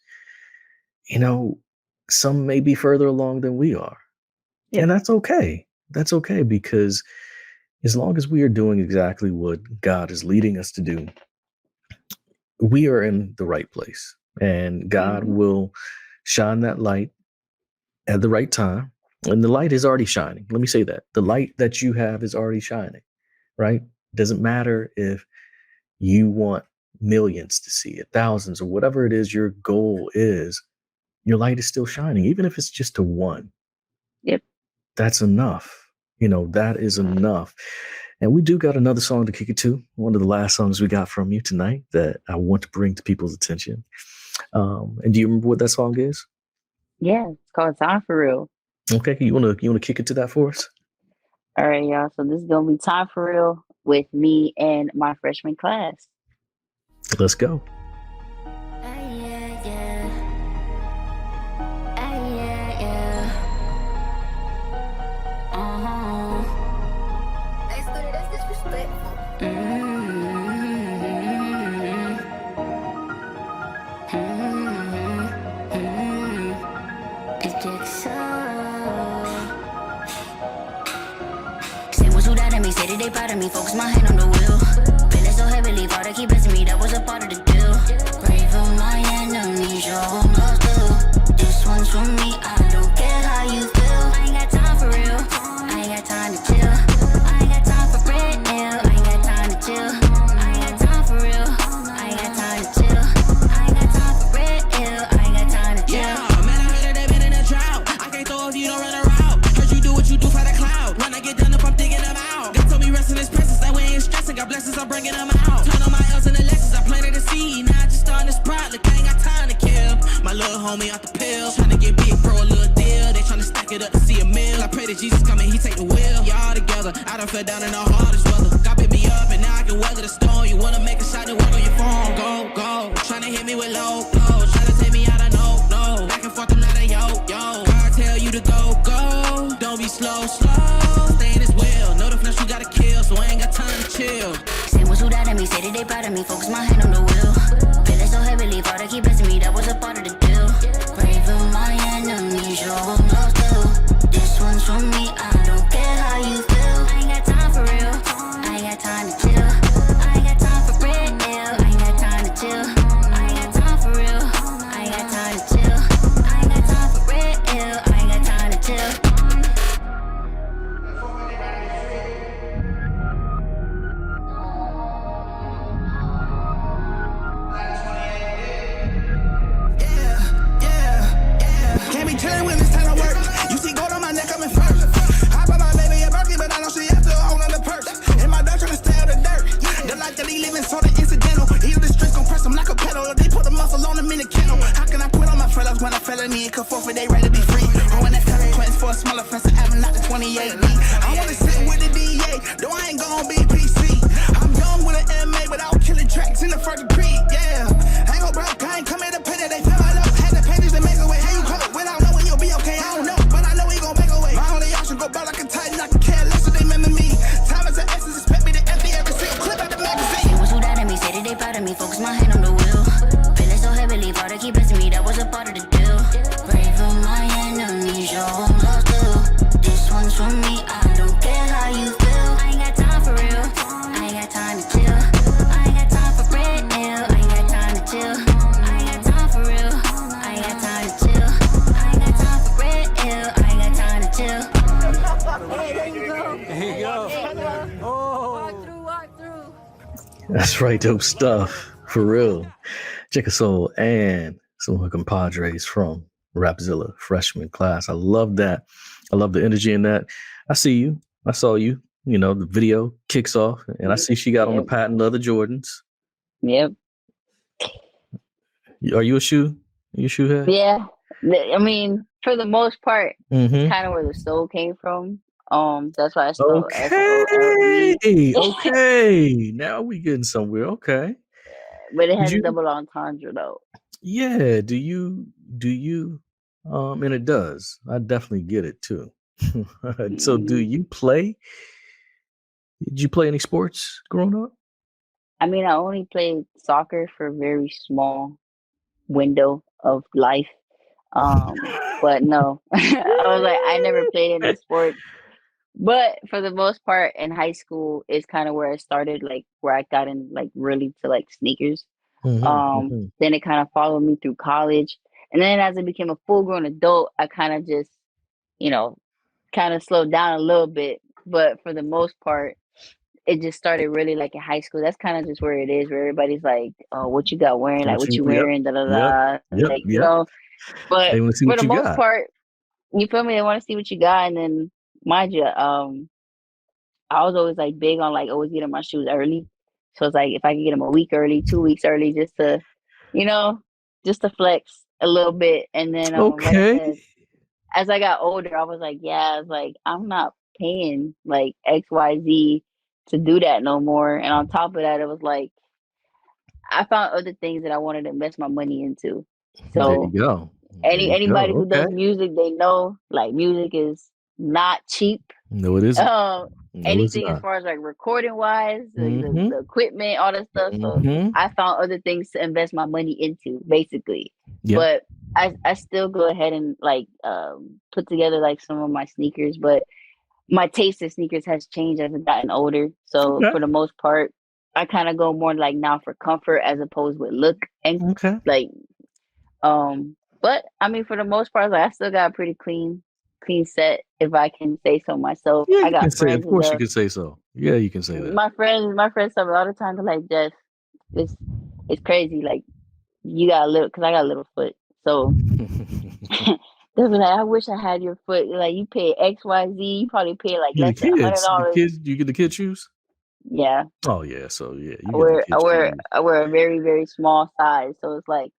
some may be further along than we are. And that's okay. That's okay, because as long as we are doing exactly what God is leading us to do, we are in the right place, and God will shine that light at the right time. And the light is already shining. Let me say that. The light that you have is already shining, right? It doesn't matter if you want millions to see it, thousands, or whatever it is your goal is. Your light is still shining, even if it's just to one. That's enough. That is enough. And we do got another song to kick it to. One of the last songs we got from you tonight that I want to bring to people's attention. And do you remember what that song is? Yeah, it's called Time for Real. Okay, you wanna kick it to that for us? All right, y'all. So this is gonna be Time for Real with me and my freshman class. Let's go. Say that they proud of me, focus my hand on the wheel. Feeling so heavily, Father keep blessing me, that was a part of the deal. Pray for my enemies, show them love too. This one's for me, I don't care how you feel. I ain't got time for real, I ain't got time to chill. I ain't got time for real, I ain't got time to chill. I ain't got time for real, I ain't got time to chill. I ain't got time for real, I ain't got time to chill. Yeah, man, I heard that they been in a drought. I can't throw if you don't run a route. Heard you do what you do for the cloud. When I get done up, I'm digging them out. In his presence, that we ain't stressing. God bless us, I'm bringing them out. Turn on my L's and the lessons, I planted a seed. Now I just starting this project, I ain't got time to kill. My little homie off the pill, trying to get big, bro, a little deal. They trying to stack it up to see a meal. I pray that Jesus come and he take the wheel. Y'all together, I done fell down in the hardest weather. God picked me up and now I can weather the storm. You wanna make a shot and work on your phone. Go, trying to hit me with low blows. Trying to take me out, I know. Back and forth, I'm not a yo. God tell you to go. Don't be slow. Stay in his will. Know the flesh you gotta kill, so I ain't got time to chill. Say what's who that at me, say that they proud of me, focus my hand on the wheel. Feeling so heavily, Father keep blessing me, that was a part of the deal. Pray for my enemies, show them love too. This one's for me, I don't care how you feel. I ain't got time for real, I ain't got time to chill. I ain't got time for real, I ain't got time to chill. I ain't got time for real, I ain't got time to chill. I ain't got time for real, I ain't got time to chill. Chillin' when it's time to work. You see gold on my neck, I'm in first. I bought my baby a Birkin, but I know she has to own on the purse. And my dog tryna stay out of the dirt. The life that he living sorta incidental. Either the streets gon' press him like a pedal, or they put a muscle on him in a kennel. How can I quit on my fellas when a felony and cut forfeit, they ready to be free? Growing that consequence for a small offense and having not the 28 me. I wanna sit with the DA, though I ain't gon' be PC. I'm young with an MA without killing tracks in the first degree, yeah. I ain't gon' broke, I ain't come here to pay that they fell out. Had the pages to make a way, how you cope without knowing you'll be okay, I don't know. That's right, dope stuff. For real. Jekasole and some of her compadres from Rapzilla freshman class. I love that. I love the energy in that. I see you. I saw you. You know, the video kicks off, and I see she got on the Yep. patent leather Jordans. Yep. Are you a shoe? You a shoe head? Yeah. I mean, for the most part, it's Mm-hmm. kind of where the soul came from. That's why I spelled Okay. SOLE. Okay. Now we getting somewhere. Okay. But it Did has a you? double entendre though. Yeah. Do you? And it does. I definitely get it too. So do Mhm. you play? Did you play any sports growing up? I mean, I only played soccer for a very small window of life. But no, I was like, I never played any sports. But for the most part, in high school is kind of where I started, like where I got in, like really to like sneakers. Mhm. Then it kind of followed me through college, and then as I became a full grown adult, I kind of just, you know, kind of slowed down a little bit. But for the most part, it just started really like in high school. That's kind of just where it is, where everybody's like, "Oh, what you got wearing? Like, What what you? you Yep. wearing? Da da Yep. da." Yep. Like, Yep. But They want to see for what the you most got. part, you feel me? They want to see what you got, and then mind you, I was always like big on like always getting my shoes early. So it's like if I could get them a week early, 2 weeks early, just to, you know, just to flex a little bit. And then, like I Okay. said, as I got older, I was like, yeah, I was like, I'm not paying like XYZ to do that no more. And on top of that, it was like I found other things that I wanted to invest my money into. There you So go. There you anybody go. who Okay. does music, they know like music is not cheap. No, it isn't. Um, No, it's anything as not. far as like recording wise, Mm-hmm. the equipment, all that stuff. So Mm-hmm. I found other things to invest my money into, basically. Yeah. But I still go ahead and like put together like some of my sneakers, but my taste in sneakers has changed as I've gotten older. So Okay. for the most part, I kind of go more like now for comfort as opposed with look and Okay. like but I mean, for the most part, like I still got a pretty clean set, if I can say so myself. Yeah, I you can got say. Of friends and course, you the can say so. Yeah, you can say that. my friends tell me all the time. They're like, Jess, it's it's crazy. Like you got a little, cause I got a little foot, so they'll be like, I wish I had your foot. Like you pay XYZ, you probably pay like You less the than hundred kids. The dollars. kids. You get the kid shoes. Yeah, Oh yeah. So yeah, you I getting the wear I kid wear shoes. I wear a very small size, so it's like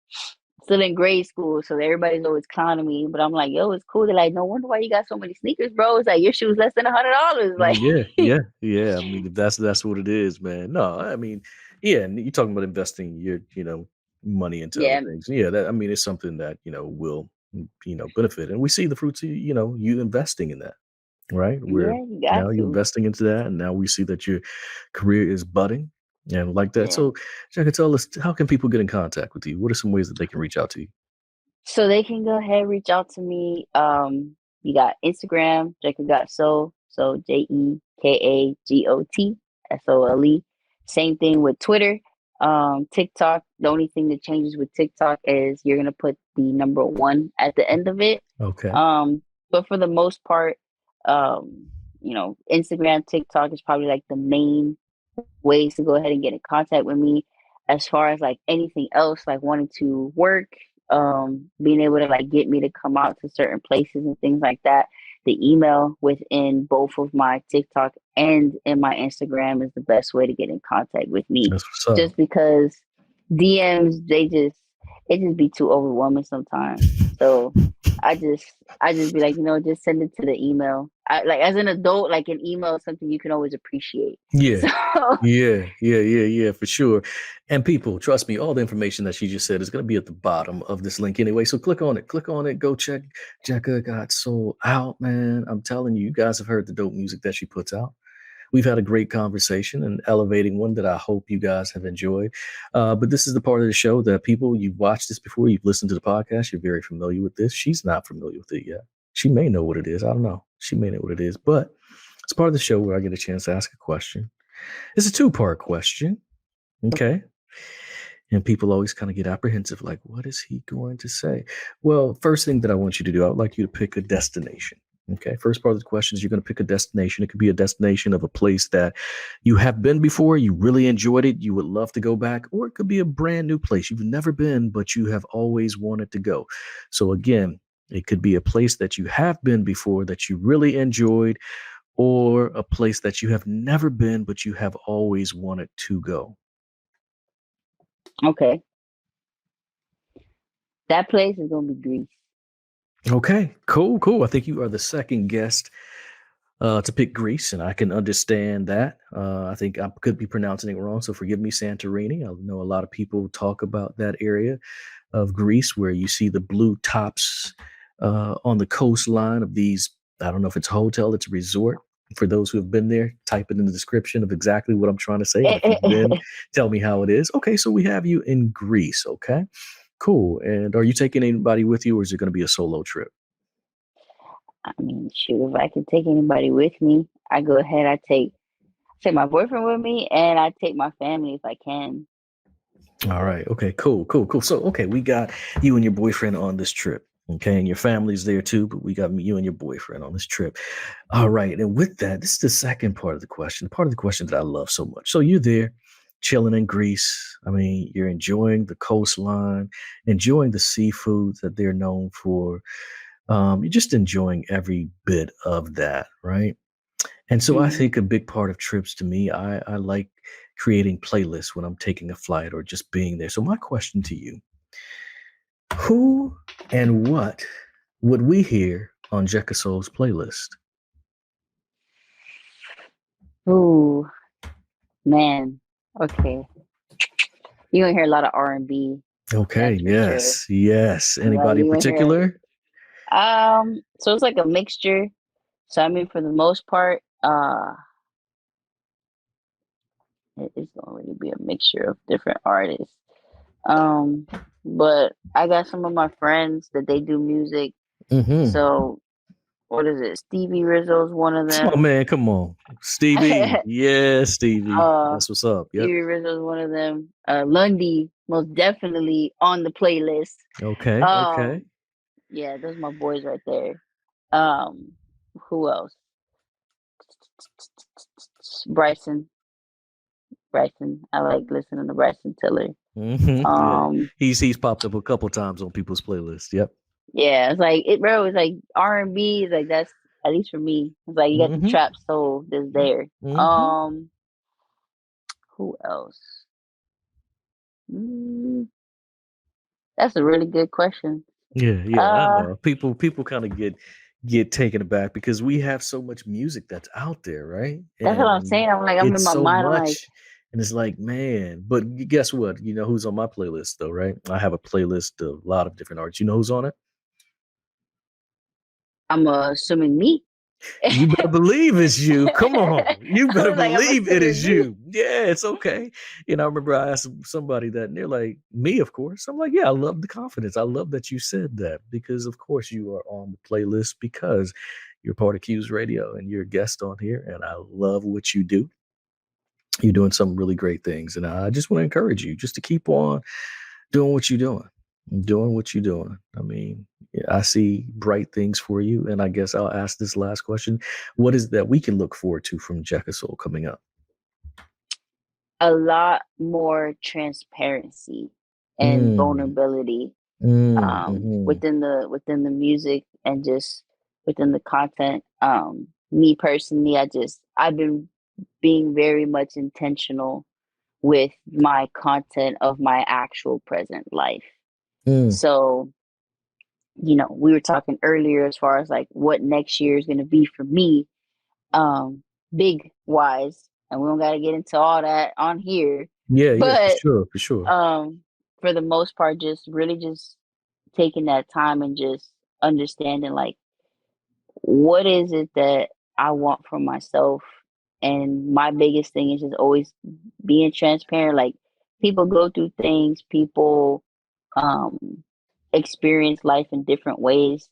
still in grade school, so everybody's always clowning me. But I'm like, yo, it's cool. They're like, no wonder why you got so many sneakers, bro. It's like your shoes less than $100. Like, Yeah, yeah, yeah. I mean, if that's what it is, man. No, I mean, yeah. And you're talking about investing your, money into other yeah, things. Yeah, that I mean, it's something that will, benefit, and we see the fruits of you investing in that, right? Where yeah, you got now you're to. investing into that, and now we see that your career is budding, and like that. Yeah. So, Jack, tell us, how can people get in contact with you? What are some ways that they can reach out to you? So they can go ahead reach out to me. You got Instagram, Jekasole, so JEKAGOTSOLE. Same thing with Twitter. TikTok. The only thing that changes with TikTok is you're gonna put the number one at the end of it. Okay. But for the most part, Instagram, TikTok is probably like the main ways to go ahead and get in contact with me. As far as like anything else, like wanting to work, being able to like get me to come out to certain places and things like that. The email within both of my TikTok and in my Instagram is the best way to get in contact with me. That's what's up. Just because DMs, it just be too overwhelming sometimes. So I just be like, just send it to the email. Like as an adult, like an email is something you can always appreciate. Yeah. So Yeah, for sure. And people, trust me, all the information that she just said is going to be at the bottom of this link anyway. So click on it. Click on it. Go check Jekka Got Soul out, man. I'm telling you, you guys have heard the dope music that she puts out. We've had a great conversation, an elevating one that I hope you guys have enjoyed. But this is the part of the show that people, you've watched this before, you've listened to the podcast, you're very familiar with this. She's not familiar with it yet. She may know what it is. I don't know. She may know what it is, but it's part of the show where I get a chance to ask a question. It's a two-part question. Okay. And people always kind of get apprehensive, like, what is he going to say? Well, first thing that I want you to do, I would like you to pick a destination. Okay. First part of the question is you're going to pick a destination. It could be a destination of a place that you have been before, you really enjoyed it, you would love to go back, or it could be a brand new place you've never been, but you have always wanted to go. So again, it could be a place that you have been before that you really enjoyed, or a place that you have never been, but you have always wanted to go. Okay. That place is gonna be Greece. Okay, cool, cool. I think you are the second guest to pick Greece, and I can understand that. I think I could be pronouncing it wrong, so forgive me, Santorini. I know a lot of people talk about that area of Greece where you see the blue tops on the coastline of these. I don't know if it's a hotel, it's a resort. For those who have been there, type it in the description of exactly what I'm trying to say. And if you've been, tell me how it is. Okay, so we have you in Greece. Okay, cool. And are you taking anybody with you, or is it going to be a solo trip? I mean, shoot, if I could take anybody with me, I go ahead. I take my boyfriend with me, and I take my family if I can. All right. Okay. Cool. Cool. Cool. So, okay, we got you and your boyfriend on this trip. Okay, and your family's there too, but we got you and your boyfriend on this trip. All right. And with that, this is the second part of the question, part of the question that I love so much. So you're there chilling in Greece. I mean, you're enjoying the coastline, enjoying the seafood that they're known for. You're just enjoying every bit of that, right? And so I Hmm. think a big part of trips to me, I like creating playlists when I'm taking a flight or just being there. So my question to you, who and what would we hear on Jekasole's playlist? Ooh, man. Okay, you gonna hear a lot of R&B. Okay, That's for sure. yes, yes. Like Anybody in you gonna hear. particular? So it's like a mixture. So I mean, for the most part, it's gonna really be a mixture of different artists. Um, but I got some of my friends that they do music. Hmm. So what is it? Stevie Rizzo's one of Oh them. man, come on. Stevie. Yeah, Stevie. uh, That's what's up. Yep. Stevie Rizzo's one of them. Lundy, most definitely on the playlist. Okay, okay. Um, yeah, those are my boys right there. Um, who else? Bryson. Bryson. I like listening to Bryson Tiller. Yeah. Um, He's popped up a couple times on people's playlists. Yep. yeah, it's like it, bro. It's like R&B. Is like that's at least for me. It's like you got the Hmm. trap soul that's there. Hmm. Who else? Mm, that's a really good question. Yeah, yeah, I Uh, know. People kind of get taken aback because we have so much music that's out there, right? that's what I'm And saying. I'm like, I'm in it's my so mind. I'm like, much, and it's like, man. But guess what? You know who's on my playlist though, right? I have a playlist of a lot of different artists. You know who's on it? I'm assuming me. You better I believe it's you. Come on. You better was like, I'm believe it assuming is me. you. Yeah, it's okay. You know, I remember I asked somebody that, and they're like, me, of course. I'm like, yeah, I love the confidence. I love that you said that because, of course, you are on the playlist because you're part of Q's Radio and you're a guest on here. And I love what you do. You're doing some really great things. And I just want to encourage you just to keep on doing what you're doing what you're doing. I mean, yeah, I see bright things for you. And I guess I'll ask this last question. What is that we can look forward to from Jekasole coming up? A lot more transparency and Mm, vulnerability mhm. within the music and just within the content. Me personally, I've been being very much intentional with my content of my actual present life. Mm, So, we were talking earlier as far as like what next year is going to be for me, um, big wise, and we don't got to get into all that on here, yeah, yeah, for but sure, for sure. um, for the most part, just really just taking that time and just understanding like what is it that I want from myself. And my biggest thing is just always being transparent. Like people go through things, people um, experience life in different ways.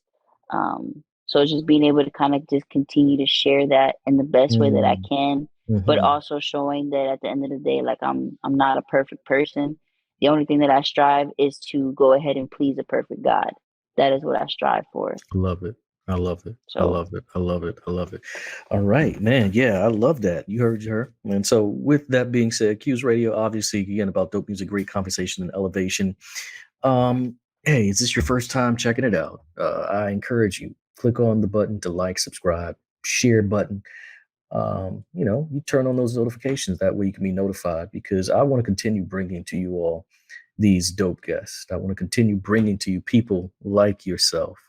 So just being able to kind of just continue to share that in the best way that I Mm, can, but mhm. also showing that at the end of the day, like I'm not a perfect person. The only thing that I strive is to go ahead and please a perfect God. That is what I strive for. Love it. I love it. I So love it. I love it. I love it. All right, man. Yeah, I love that. You heard her. And so, with that being said, Q's Radio, obviously, again, about dope music, great conversation and elevation. Um, hey, is this your first time checking it out? I encourage you, click on the button to like, subscribe, share button. You turn on those notifications. That way you can be notified because I want to continue bringing to you all these dope guests. I want to continue bringing to you people like yourself.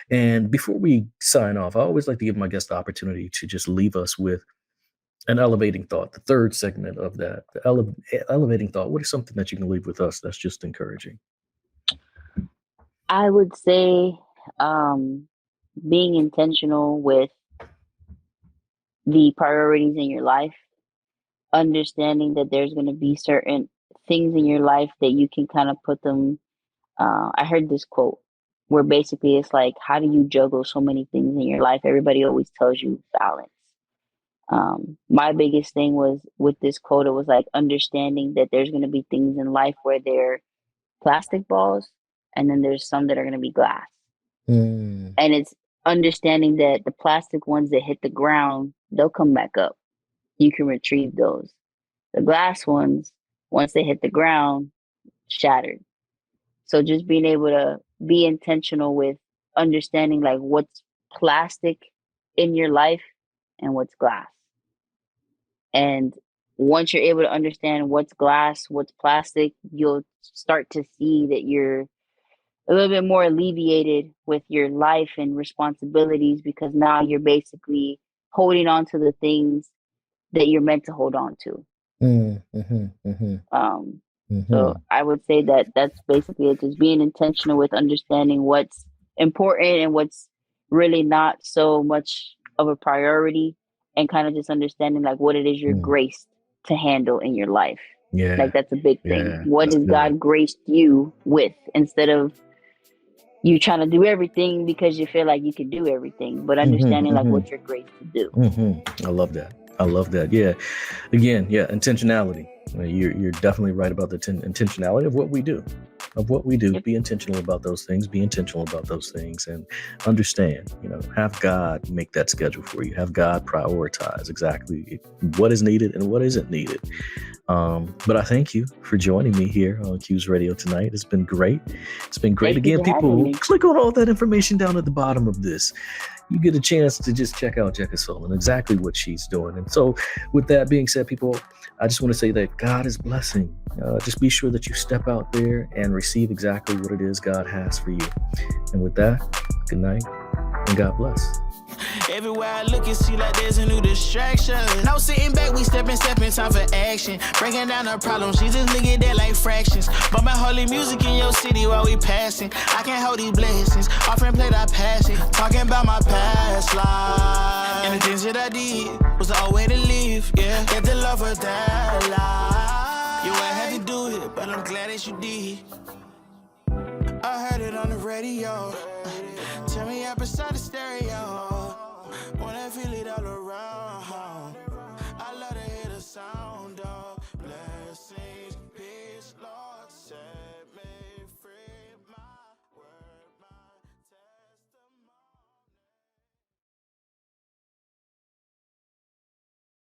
And before we sign off, I always like to give my guests the opportunity to just leave us with an elevating thought, the third segment of that, the elevating thought. What is something that you can leave with us that's just encouraging? I would say um, being intentional with the priorities in your life, understanding that there's going to be certain things in your life that you can kind of put them. I heard this quote where basically it's like, how do you juggle so many things in your life? Everybody always tells you balance. My biggest thing was with this quote, it was like understanding that there's going to be things in life where they're plastic balls, and then there's some that are going to be glass. Mm, And it's understanding that the plastic ones that hit the ground, they'll come back up. You can retrieve those. The glass ones, once they hit the ground, shattered. So just being able to be intentional with understanding like what's plastic in your life and what's glass. And once you're able to understand what's glass, what's plastic, you'll start to see that you're a little bit more alleviated with your life and responsibilities because now you're basically holding on to the things that you're meant to hold on to. Um, so I would say that that's basically it, just being intentional with understanding what's important and what's really not so much of a priority, and kind of just understanding like what it is you're graced to handle in your life. yeah, Like that's a big thing. yeah, What that's has good. God graced you with, instead of you trying to do everything because you feel like you can do everything, but understanding like what you're graced to do. I love that. I love that. Yeah. Again, yeah, intentionality. You're definitely right about the intentionality of what we do. Yep. Be intentional about those things. Be intentional about those things, and understand. Have God make that schedule for you. Have God prioritize exactly what is needed and what isn't needed. But I thank you for joining me here on Q's Radio tonight. It's been great. It's been great. Thank you Again, for having people, me. click on all that information down at the bottom of this. You get a chance to just check out Jekasole and exactly what she's doing. And so, with that being said, people, I just want to say that God is blessing. Just be sure that you step out there and receive exactly what it is God has for you. And with that, good night and God bless. Everywhere I look, it see like there's a new distraction. No sitting back, we stepping, time for action. Breaking down the problems, she just look at that like fractions. Bumping holy music in your city while we passing. I can't hold these blessings, offering plate I pass it. Talking about my past life, and the things that I did was the old way to live, yeah. Get the love for that life. You ain't had to do it, but I'm glad that you did. I heard it on the radio. Tell me up beside the stereo. Wanna feel it all around.